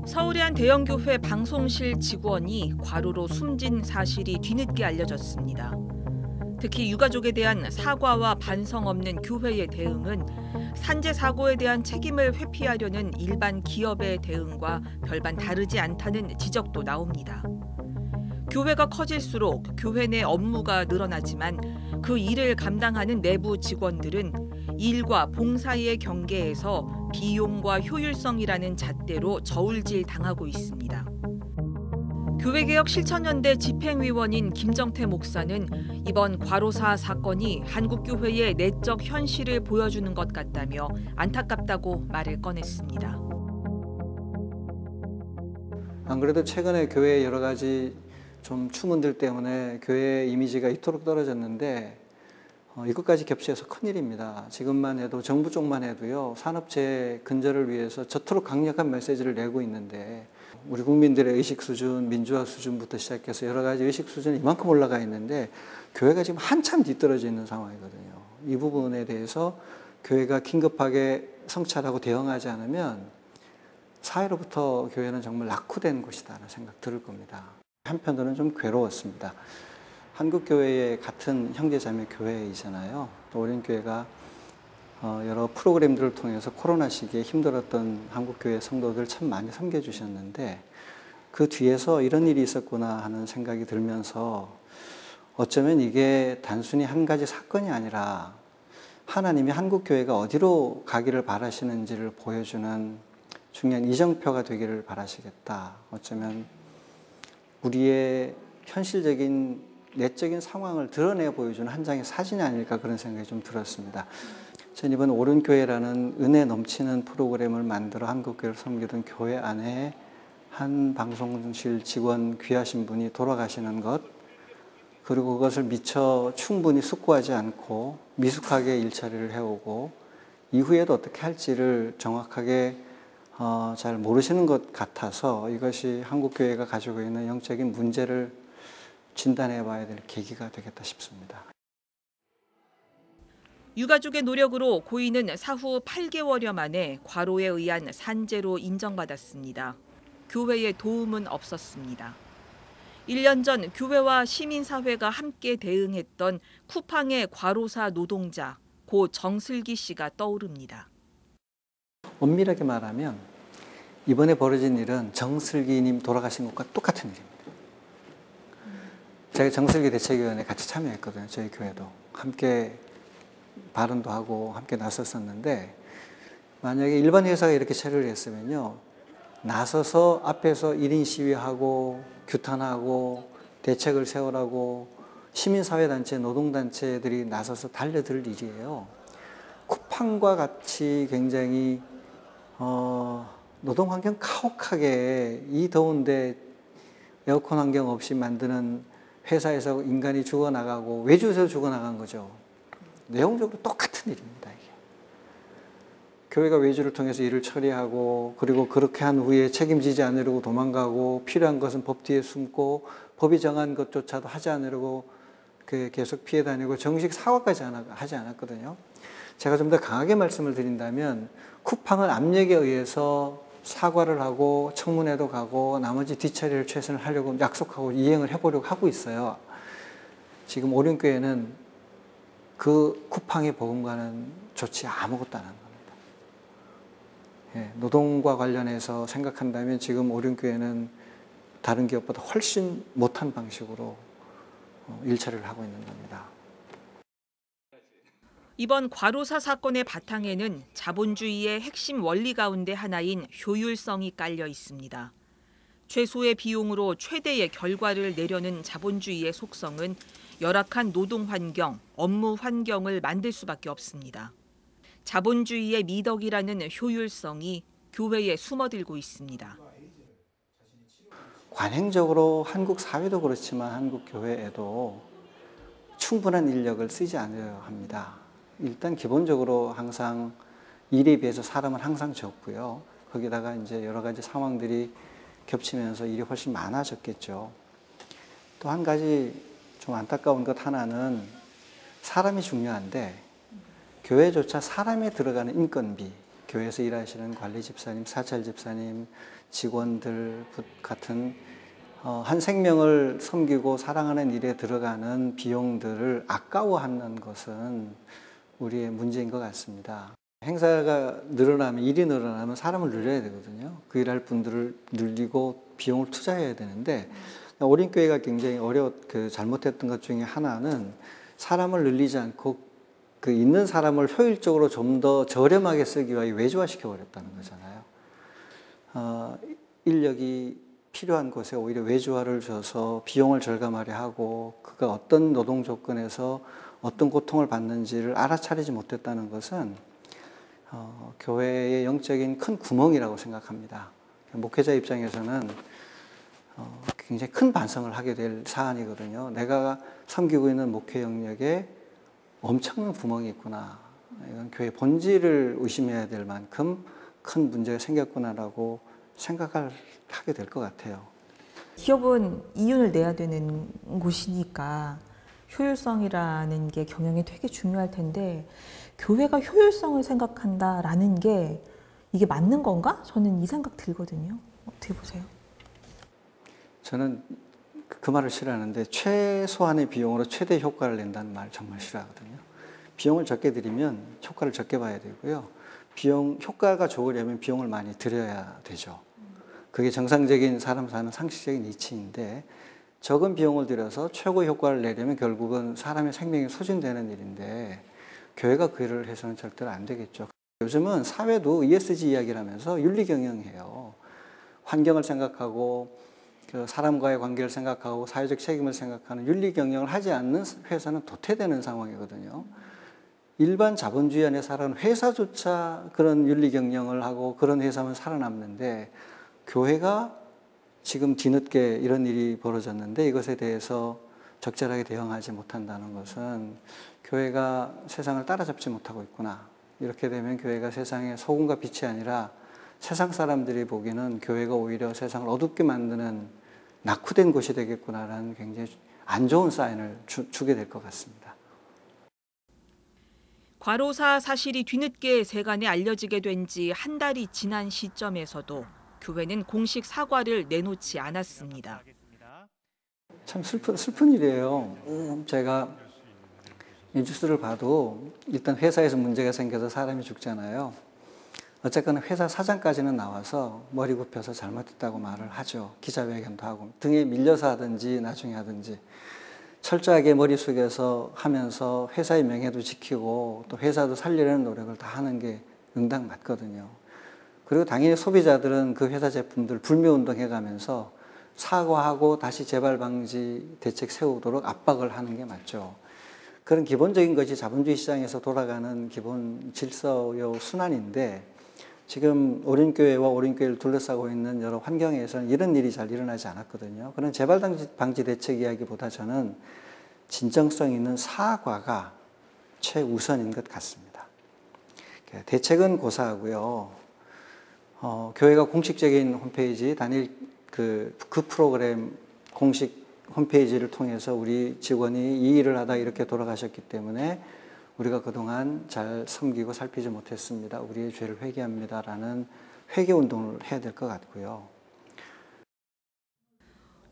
서울의 한 대형교회 방송실 직원이 과로로 숨진 사실이 뒤늦게 알려졌습니다. 특히 유가족에 대한 사과와 반성 없는 교회의 대응은 산재 사고에 대한 책임을 회피하려는 일반 기업의 대응과 별반 다르지 않다는 지적도 나옵니다. 교회가 커질수록 교회 내 업무가 늘어나지만 그 일을 감당하는 내부 직원들은 일과 봉사의 경계에서 비용과 효율성이라는 잣대로 저울질 당하고 있습니다. 교회개혁 실천연대 집행위원인 김정태 목사는 이번 과로사 사건이 한국교회의 내적 현실을 보여주는 것 같다며 안타깝다고 말을 꺼냈습니다. 안 그래도 최근에 교회의 여러 가지 좀 추문들 때문에 교회의 이미지가 이토록 떨어졌는데 이것까지 겹쳐서 큰일입니다. 지금만 해도 정부 쪽만 해도요, 산업재해 근절을 위해서 저토록 강력한 메시지를 내고 있는데 우리 국민들의 의식 수준, 민주화 수준부터 시작해서 여러 가지 의식 수준이 이만큼 올라가 있는데 교회가 지금 한참 뒤떨어져 있는 상황이거든요. 이 부분에 대해서 교회가 긴급하게 성찰하고 대응하지 않으면 사회로부터 교회는 정말 낙후된 곳이다라는 생각 들을 겁니다. 한편으로는 좀 괴로웠습니다. 한국교회의 같은 형제자매 교회이잖아요. 또 오륜교회가 여러 프로그램들을 통해서 코로나 시기에 힘들었던 한국교회 성도들 참 많이 섬겨주셨는데 그 뒤에서 이런 일이 있었구나 하는 생각이 들면서 어쩌면 이게 단순히 한 가지 사건이 아니라 하나님이 한국교회가 어디로 가기를 바라시는지를 보여주는 중요한 이정표가 되기를 바라시겠다. 어쩌면 우리의 현실적인 내적인 상황을 드러내 보여주는 한 장의 사진이 아닐까 그런 생각이 좀 들었습니다. 전 이번 오른교회라는 은혜 넘치는 프로그램을 만들어 한국교회를 섬기던 교회 안에 한 방송실 직원 귀하신 분이 돌아가시는 것, 그리고 그것을 미처 충분히 숙고하지 않고 미숙하게 일처리를 해오고 이후에도 어떻게 할지를 정확하게 잘 모르시는 것 같아서 이것이 한국교회가 가지고 있는 영적인 문제를 진단해 봐야 될 계기가 되겠다 싶습니다. 유가족의 노력으로 고인은 사후 8개월여 만에 과로에 의한 산재로 인정받았습니다. 교회의 도움은 없었습니다. 1년 전 교회와 시민사회가 함께 대응했던 쿠팡의 과로사 노동자 고 정슬기 씨가 떠오릅니다. 엄밀하게 말하면 이번에 벌어진 일은 정슬기님 돌아가신 것과 똑같은 일입니다. 제가 정슬기 대책위원회에 같이 참여했거든요. 저희 교회도 함께 발언도 하고 함께 나섰었는데 만약에 일반 회사가 이렇게 처리를 했으면요, 나서서 앞에서 1인 시위하고 규탄하고 대책을 세우라고 시민사회단체, 노동단체들이 나서서 달려들 일이에요. 쿠팡과 같이 굉장히 노동환경 가혹하게 이 더운데 에어컨 환경 없이 만드는 회사에서 인간이 죽어나가고 외주에서 죽어나간 거죠. 내용적으로 똑같은 일입니다. 이게. 교회가 외주를 통해서 일을 처리하고 그리고 그렇게 한 후에 책임지지 않으려고 도망가고 필요한 것은 법 뒤에 숨고 법이 정한 것조차도 하지 않으려고 계속 피해 다니고 정식 사과까지 하지 않았거든요. 제가 좀 더 강하게 말씀을 드린다면 쿠팡은 압력에 의해서 사과를 하고 청문회도 가고 나머지 뒷처리를 최선을 하려고 약속하고 이행을 해보려고 하고 있어요. 지금 오륜교회는 그 쿠팡의 복음과는 좋지 아무것도 안 한 겁니다. 예, 노동과 관련해서 생각한다면 지금 오륜교회는 다른 기업보다 훨씬 못한 방식으로 일처리를 하고 있는 겁니다. 이번 과로사 사건의 바탕에는 자본주의의 핵심 원리 가운데 하나인 효율성이 깔려 있습니다. 최소의 비용으로 최대의 결과를 내려는 자본주의의 속성은 열악한 노동 환경, 업무 환경을 만들 수밖에 없습니다. 자본주의의 미덕이라는 효율성이 교회에 숨어들고 있습니다. 관행적으로 한국 사회도 그렇지만 한국 교회에도 충분한 인력을 쓰지 않아야 합니다. 일단 기본적으로 항상 일에 비해서 사람은 항상 적고요. 거기다가 이제 여러 가지 상황들이 겹치면서 일이 훨씬 많아졌겠죠. 또 한 가지 좀 안타까운 것 하나는 사람이 중요한데 교회조차 사람에 들어가는 인건비, 교회에서 일하시는 관리 집사님, 사찰 집사님, 직원들 같은 한 생명을 섬기고 사랑하는 일에 들어가는 비용들을 아까워하는 것은 우리의 문제인 것 같습니다. 행사가 늘어나면, 일이 늘어나면 사람을 늘려야 되거든요. 그 일할 분들을 늘리고 비용을 투자해야 되는데, 오린교회가 굉장히 잘못했던 것 중에 하나는 사람을 늘리지 않고 그 있는 사람을 효율적으로 좀 더 저렴하게 쓰기 위해 외주화시켜 버렸다는 거잖아요. 인력이 필요한 곳에 오히려 외주화를 줘서 비용을 절감하려 하고 그가 어떤 노동 조건에서 어떤 고통을 받는지를 알아차리지 못했다는 것은 교회의 영적인 큰 구멍이라고 생각합니다. 목회자 입장에서는 굉장히 큰 반성을 하게 될 사안이거든요. 내가 섬기고 있는 목회 영역에 엄청난 구멍이 있구나. 이건 교회 본질을 의심해야 될 만큼 큰 문제가 생겼구나라고 하게 될 것 같아요. 기업은 이윤을 내야 되는 곳이니까 효율성이라는 게 경영에 되게 중요할 텐데 교회가 효율성을 생각한다라는 게 이게 맞는 건가? 저는 이 생각 들거든요. 어떻게 보세요? 저는 그 말을 싫어하는데 최소한의 비용으로 최대 효과를 낸다는 말 정말 싫어하거든요. 비용을 적게 들이면 효과를 적게 봐야 되고요. 효과가 좋으려면 비용을 많이 들여야 되죠. 그게 정상적인 사람 사는 상식적인 이치인데 적은 비용을 들여서 최고 효과를 내려면 결국은 사람의 생명이 소진되는 일인데 교회가 그 일을 해서는 절대로 안 되겠죠. 요즘은 사회도 ESG 이야기를 하면서 윤리경영해요. 환경을 생각하고 그 사람과의 관계를 생각하고 사회적 책임을 생각하는 윤리경영을 하지 않는 회사는 도태되는 상황이거든요. 일반 자본주의 안에 살아가는 회사조차 그런 윤리경영을 하고 그런 회사만 살아남는데 교회가 지금 뒤늦게 이런 일이 벌어졌는데 이것에 대해서 적절하게 대응하지 못한다는 것은 교회가 세상을 따라잡지 못하고 있구나. 이렇게 되면 교회가 세상의 소금과 빛이 아니라 세상 사람들이 보기에는 교회가 오히려 세상을 어둡게 만드는 낙후된 곳이 되겠구나라는 굉장히 안 좋은 사인을 주게 될 것 같습니다. 과로사 사실이 뒤늦게 세간에 알려지게 된 지 한 달이 지난 시점에서도 교회는 공식 사과를 내놓지 않았습니다. 참 슬픈 일이에요. 제가 뉴스를 봐도 일단 회사에서 문제가 생겨서 사람이 죽잖아요. 어쨌거나 회사 사장까지는 나와서 머리 굽혀서 잘못했다고 말을 하죠. 기자회견도 하고 등에 밀려서 하든지 나중에 하든지 철저하게 머리 숙여서 하면서 회사의 명예도 지키고 또 회사도 살리려는 노력을 다 하는 게 응당 맞거든요. 그리고 당연히 소비자들은 그 회사 제품들 불매운동 해가면서 사과하고 다시 재발 방지 대책 세우도록 압박을 하는 게 맞죠. 그런 기본적인 것이 자본주의 시장에서 돌아가는 기본 질서요 순환인데 지금 오린교회와 오린교회를 둘러싸고 있는 여러 환경에서는 이런 일이 잘 일어나지 않았거든요. 그런 재발 방지 대책 이야기보다 저는 진정성 있는 사과가 최우선인 것 같습니다. 대책은 고사하고요. 교회가 공식적인 홈페이지, 단일 그 프로그램 공식 홈페이지를 통해서 우리 직원이 이 일을 하다 이렇게 돌아가셨기 때문에 우리가 그동안 잘 섬기고 살피지 못했습니다. 우리의 죄를 회개합니다라는 회개 운동을 해야 될 것 같고요.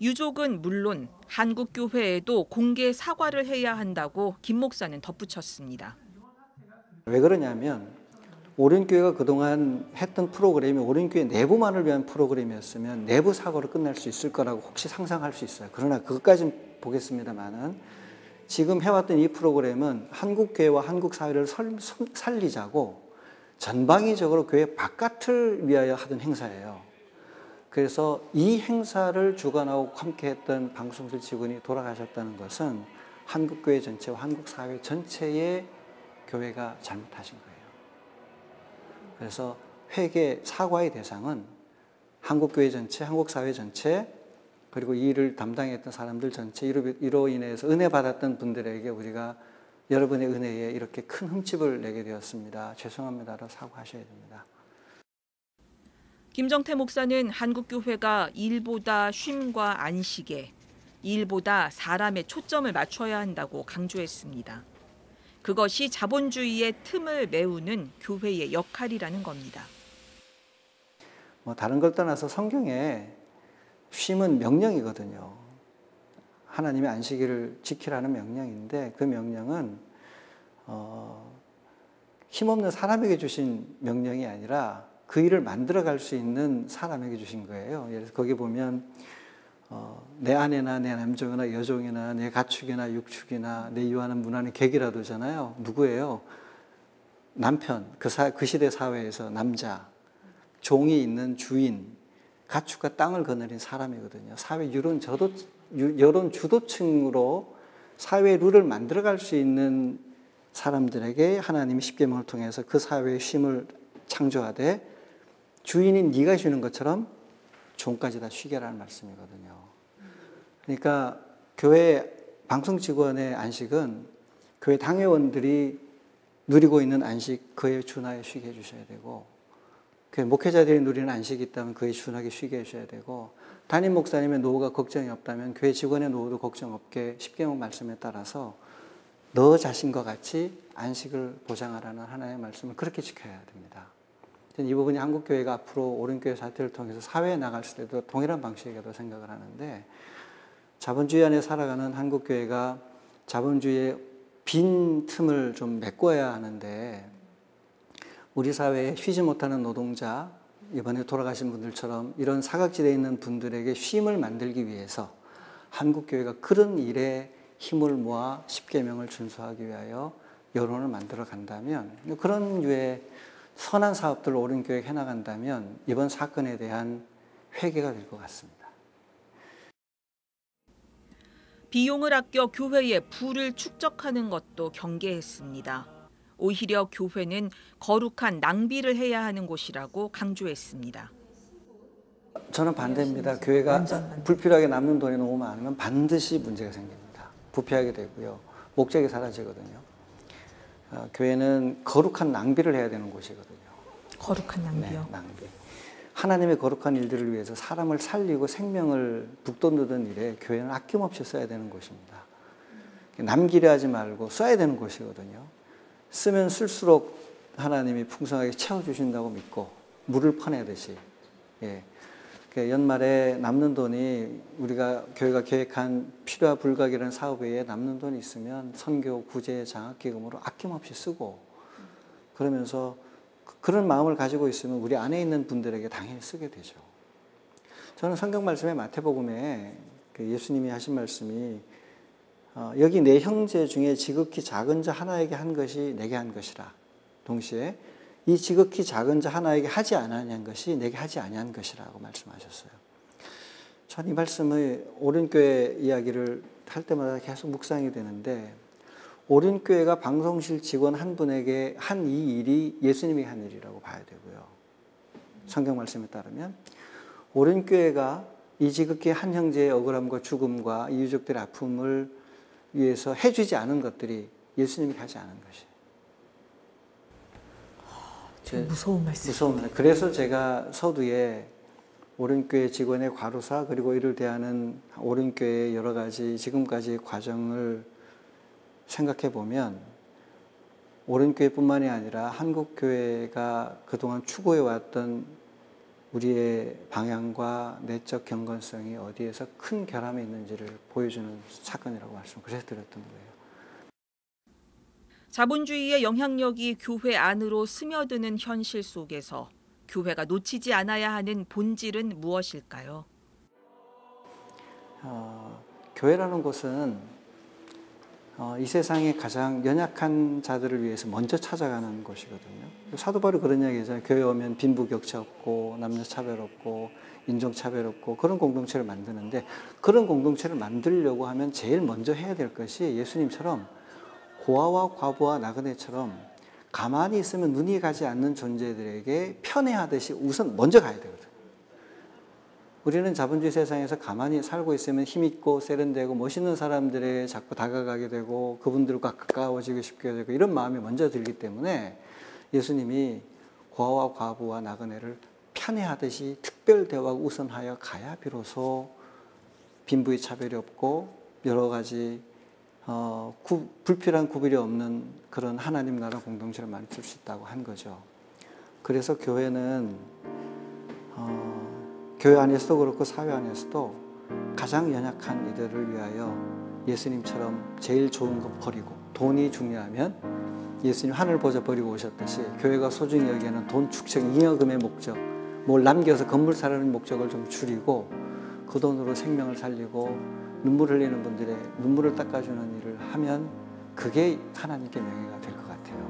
유족은 물론 한국교회에도 공개 사과를 해야 한다고 김 목사는 덧붙였습니다. 왜 그러냐면 오린교회가 그동안 했던 프로그램이 오린교회 내부만을 위한 프로그램이었으면 내부 사과로 끝날 수 있을 거라고 혹시 상상할 수 있어요. 그러나 그것까지는 보겠습니다만은 지금 해왔던 이 프로그램은 한국교회와 한국사회를 살리자고 전방위적으로 교회 바깥을 위하여 하던 행사예요. 그래서 이 행사를 주관하고 함께했던 방송실 직원이 돌아가셨다는 것은 한국교회 전체와 한국사회 전체의 교회가 잘못하신 거예요. 그래서 회개, 사과의 대상은 한국교회 전체, 한국사회 전체, 그리고 이 일을 담당했던 사람들 전체, 이로 인해서 은혜 받았던 분들에게 우리가 여러분의 은혜에 이렇게 큰 흠집을 내게 되었습니다. 죄송합니다라고 사과하셔야 됩니다. 김정태 목사는 한국교회가 일보다 쉼과 안식에, 일보다 사람에 초점을 맞춰야 한다고 강조했습니다. 그것이 자본주의의 틈을 메우는 교회의 역할이라는 겁니다. 뭐 다른 걸 떠나서 성경에 쉼은 명령이거든요. 하나님의 안식일을 지키라는 명령인데 그 명령은 힘없는 사람에게 주신 명령이 아니라 그 일을 만들어갈 수 있는 사람에게 주신 거예요. 그래서 거기 보면 내 아내나 내 남종이나 여종이나 내 가축이나 육축이나 내 유하는 문하는 객이라도잖아요. 누구예요? 남편, 그 시대 사회에서 남자, 종이 있는 주인, 가축과 땅을 거느린 사람이거든요. 사회 여론 주도층으로 사회 룰을 만들어갈 수 있는 사람들에게 하나님이 십계명을 통해서 그 사회의 쉼을 창조하되 주인인 네가 쉬는 것처럼 종까지 다 쉬게 하라는 말씀이거든요. 그러니까 교회 방송 직원의 안식은 교회 당회원들이 누리고 있는 안식 그에 준하여 쉬게 해주셔야 되고 교회 목회자들이 누리는 안식이 있다면 그에 준하게 쉬게 해주셔야 되고 담임 목사님의 노후가 걱정이 없다면 교회 직원의 노후도 걱정 없게 십계명 말씀에 따라서 너 자신과 같이 안식을 보장하라는 하나님의 말씀을 그렇게 지켜야 됩니다. 이 부분이 한국교회가 앞으로 오른교회 사태를 통해서 사회에 나갔을 때도 동일한 방식이라고 생각을 하는데 자본주의 안에 살아가는 한국교회가 자본주의의 빈 틈을 좀 메꿔야 하는데 우리 사회에 쉬지 못하는 노동자, 이번에 돌아가신 분들처럼 이런 사각지대에 있는 분들에게 쉼을 만들기 위해서 한국교회가 그런 일에 힘을 모아 십계명을 준수하기 위하여 여론을 만들어 간다면 그런 류의 선한 사업들을 오른교회가 해나간다면 이번 사건에 대한 회개가 될 것 같습니다. 비용을 아껴 교회의 부를 축적하는 것도 경계했습니다. 오히려 교회는 거룩한 낭비를 해야 하는 곳이라고 강조했습니다. 저는 반대입니다. 교회가 불필요하게 남는 돈이 너무 많으면 반드시 문제가 생깁니다. 부패하게 되고요. 목적이 사라지거든요. 교회는 거룩한 낭비를 해야 되는 곳이거든요. 거룩한 낭비요? 네, 낭비. 하나님의 거룩한 일들을 위해서 사람을 살리고 생명을 북돋는 일에 교회는 아낌없이 써야 되는 곳입니다. 남기려 하지 말고 써야 되는 곳이거든요. 쓰면 쓸수록 하나님이 풍성하게 채워주신다고 믿고 물을 퍼내듯이 예. 연말에 남는 돈이 우리가 교회가 계획한 필요와 불가결한 사업 외에 남는 돈이 있으면 선교, 구제, 장학기금으로 아낌없이 쓰고 그러면서 그런 마음을 가지고 있으면 우리 안에 있는 분들에게 당연히 쓰게 되죠. 저는 성경 말씀에 마태복음에 예수님이 하신 말씀이 여기 내 형제 중에 지극히 작은 자 하나에게 한 것이 내게 한 것이라. 동시에 이 지극히 작은 자 하나에게 하지 아니한 것이 내게 하지 아니한 것이라고 말씀하셨어요. 전 이 말씀의 오륜교회 이야기를 할 때마다 계속 묵상이 되는데 오륜교회가 방송실 직원 한 분에게 한 이 일이 예수님이 한 일이라고 봐야 되고요. 성경 말씀에 따르면 오륜교회가 이 지극히 한 형제의 억울함과 죽음과 이 유족들의 아픔을 위해서 해주지 않은 것들이 예수님이 하지 않은 것이에요. 무서운 말씀. 무서운. 그래서 제가 서두에 오륜교회 직원의 과로사 그리고 이를 대하는 오륜교회의 여러 가지 지금까지의 과정을 생각해 보면 오륜교회뿐만이 아니라 한국교회가 그동안 추구해왔던 우리의 방향과 내적 경건성이 어디에서 큰 결함이 있는지를 보여주는 사건이라고 그래서 드렸던 거예요. 자본주의의 영향력이 교회 안으로 스며드는 현실 속에서 교회가 놓치지 않아야 하는 본질은 무엇일까요? 교회라는 곳은 이 세상에 가장 연약한 자들을 위해서 먼저 찾아가는 곳이거든요. 사도 바울이 그런 이야기 하잖아요. 교회 오면 빈부격차 없고 남녀 차별 없고 인종 차별 없고 그런 공동체를 만드는데 그런 공동체를 만들려고 하면 제일 먼저 해야 될 것이 예수님처럼 고아와 과부와 나그네처럼 가만히 있으면 눈이 가지 않는 존재들에게 편애하듯이 우선 먼저 가야 되거든. 우리는 자본주의 세상에서 가만히 살고 있으면 힘있고 세련되고 멋있는 사람들에 자꾸 다가가게 되고 그분들과 가까워지고 싶게 되고 이런 마음이 먼저 들기 때문에 예수님이 고아와 과부와 나그네를 편애하듯이 특별 대우하고 우선하여 가야 비로소 빈부의 차별이 없고 여러 가지 불필요한 구별이 없는 그런 하나님 나라 공동체를 만들 수 있다고 한 거죠. 그래서 교회는 교회 안에서도 그렇고 사회 안에서도 가장 연약한 이들을 위하여 예수님처럼 제일 좋은 거 버리고, 돈이 중요하면 예수님 하늘 보좌 버리고 오셨듯이 교회가 소중히 여기에는 돈 축적, 잉여금의 목적, 뭘 남겨서 건물 사려는 목적을 좀 줄이고 그 돈으로 생명을 살리고 눈물 흘리는 분들의 눈물을 닦아주는 일을 하면 그게 하나님께 명예가 될 것 같아요.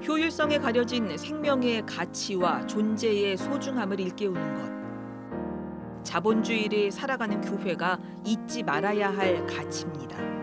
효율성에 가려진 생명의 가치와 존재의 소중함을 일깨우는 것. 자본주의를 살아가는 교회가 잊지 말아야 할 가치입니다.